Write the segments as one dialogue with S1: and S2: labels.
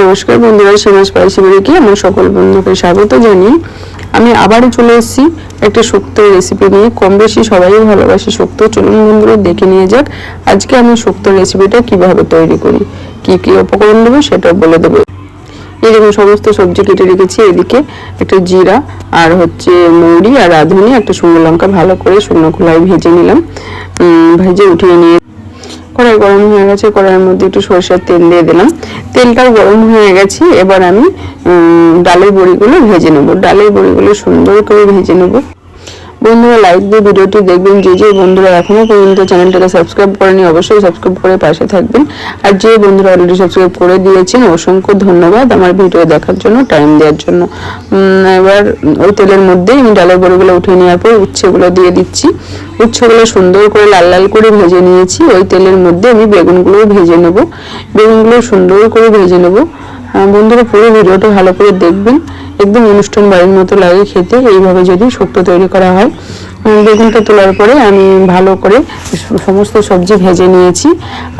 S1: নমস্কার বন্ধুরা, সীমা স্পাইসি বাড়িতে আমার সকল বন্ধুকে স্বাগত জানিয়ে আমি আবারও চলে এসেছি একটা শুক্তো রেসিপি নিয়ে। কম বেশি সবাই ভালোবাসি শুক্তো। চলুন বন্ধুরা দেখে নিয়ে যাক আজকে আমি শুক্তো রেসিপিটা কিভাবে তৈরি করি, কি কি উপকরণ দেবো সেটাও বলে দেবো। এরকম সমস্ত সবজি কেটে রেখেছি। এদিকে একটা জিরা আর মৌরি আর রাঁধুনি, একটা শুকনো লঙ্কা ভালো করে শুকনো খোলায় ভেজে নিলাম। ভেজে উঠিয়ে নিয়ে কড়াই গরম হয়ে গেছে, কড়াইয়ের মধ্যে একটু সরষের তেল দিয়ে দিলাম। তেলটাও গরম হয়ে গেছে। এবার আমি ডালের বড়িগুলো ভেজে নেব। ডালের বড়িগুলো সুন্দর করে ভেজে নেব। বন্ধুরা লাইক দিয়ে ভিডিওটি দেখবেন। যে বন্ধুরা এখনো পর্যন্ত চ্যানেলটাকে সাবস্ক্রাইব করেনি অবশ্যই সাবস্ক্রাইব করে পাশে থাকবেন। আর যে বন্ধুরা অলরেডি সাবস্ক্রাইব করে দিয়েছেন অসংখ্য ধন্যবাদ আমার ভিডিও দেখার জন্য, টাইম দেওয়ার জন্য। এবার ওই তেলের মধ্যে আমি ডালের বড়িগুলো উঠিয়ে নেওয়ার পর উচ্ছেগুলো দিয়ে দিচ্ছি। উচ্ছেগুলো সুন্দর করে লাল লাল করে ভেজে নিয়েছি। ওই তেলের মধ্যে আমি বেগুনগুলো ভেজে নেব। বেগুনগুলো সুন্দর করে ভেজে নেব। বন্ধুরা পুরো ভিডিওটা ভালো করে দেখবেন। একদম অনুষ্ঠান বাড়ির মতো লাগে খেতে এইভাবে যদি শুক্তো তৈরি করা হয়। বেগুনটা তোলার পরে আমি ভালো করে সমস্ত সবজি ভেজে নিয়েছি।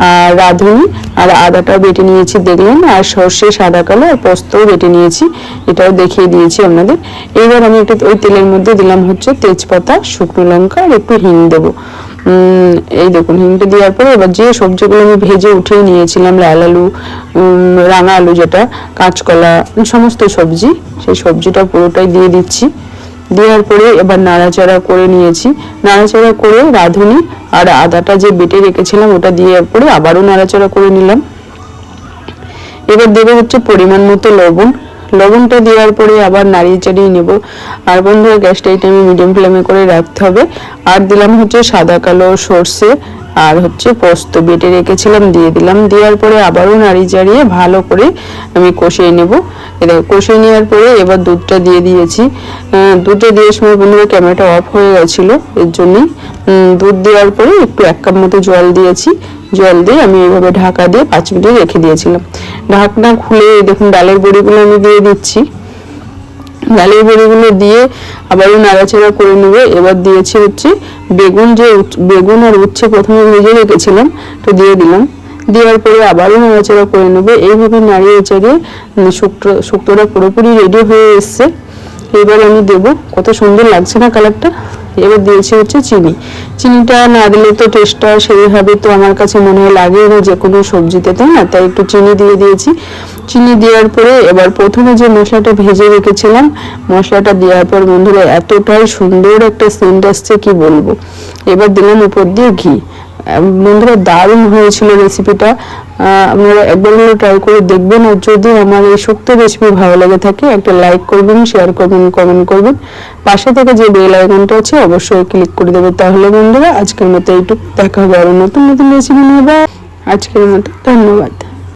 S1: আর রাঁধুনি আর আদাটা বেটে নিয়েছি দেখলেন, আর সর্ষে, সাদা কালো আর পোস্তও বেটে নিয়েছি, এটাও দেখিয়ে দিয়েছি আপনাদের। এবার আমি একটু ওই তেলের মধ্যে দিলাম তেজপাতা, শুকনো লঙ্কা আর একটু হিং দেবো। এই দেখুন, হিংটা দেওয়ার পরে এবার যে সবজিগুলো আমি ভেজে উঠিয়ে নিয়েছিলাম, লাল আলু, রাঙা আলু যেটা, কাঁচকলা, সমস্ত সবজি, সেই সবজিটা পুরোটাই দিয়ে দিচ্ছি। দেওয়ার পরে এবার নাড়াচাড়া করে নিয়েছি। নাড়াচাড়া করে রাঁধুনি আর আদাটা যে বেটে রেখেছিলাম ওটা দেওয়ার পরে আবারও নাড়াচাড়া করে নিলাম। এবার দেবো পরিমাণ মতো লবণ। লবণটা দেওয়ার পরে আবার নাড়িয়ে চাড়িয়ে নেব। আর বন্ধুরা গ্যাসটা এটা আমি মিডিয়াম ফ্লেমে করে রাখতে হবে। আর দিলাম সাদা কালো সর্ষে আর পোস্ত বেটে রেখেছিলাম, দিয়ে দিলাম। দেওয়ার পরে আবারও নাড়িয়ে চাড়িয়ে ভালো করে আমি কষিয়ে নেব। এটা কষিয়ে নেওয়ার পরে এবার দুধটা দিয়ে দিয়েছি। দুধটা দিয়ে সময় বন্ধুরা ক্যামেরাটা অফ হয়ে গেছিল, এর জন্যই। দুধ দেওয়ার পরে একটু 1 কাপ মতো জল দিয়েছি। জল দিয়ে আমি এইভাবে ঢাকা দিয়ে 5 মিনিট রেখে দিয়েছিলাম। ঢাকনা খুলে দেখুন ডালের বড়িগুলো আমি দিয়ে দিচ্ছি। ডালের বড়িগুলো দিয়ে আবারও নাড়াচাড়া করে নেবে। এবার দিয়েছি বেগুন আর উচ্ছে প্রথমে ভেজে রেখেছিলাম, তো দিয়ে দিলাম। দেওয়ার পরে আবারও নাড়াচাড়া করে নেবে। এইভাবে নাড়িয়ে চাড়িয়ে শুক্তোটা পুরোপুরি রেডি হয়ে এসছে। এবার আমি দেবো, কত সুন্দর লাগছে না কালারটা। এবার দিয়েছি চিনি। চিনিটা না দিলে তো টেস্টটা সেইভাবে তো আমার কাছে মনে হয় লাগে না যে কোনো সবজিতে, তাই না? তাই একটু চিনি দিয়ে দিয়েছি। চিনি দেওয়ার পরে এবার প্রথমে যে মশলাটা ভেজে রেখেছিলাম, মশলাটা দেওয়ার পর বন্ধুরা এতটাই সুন্দর একটা সেন্ট আসছে কি বলবো। এবার দিলাম উপর দিয়ে ঘি। বন্ধুরা দারুণ হয়েছিল রেসিপিটা। আপনারা একবার হলে ট্রাই করে দেখবেন। আর যদি আমার এই শুক্তো রেসিপি ভালো লাগে থাকে একটা লাইক করবেন, শেয়ার করবেন, কমেন্ট করবেন। পাশে থেকে যে বেল আইকনটা আছে অবশ্যই ক্লিক করে দেবেন। তাহলে বন্ধুরা আজকের মতো এইটুকু, দেখা হবে আরো নতুন নতুন রেসিপি নিয়ে। আজকের মতো ধন্যবাদ।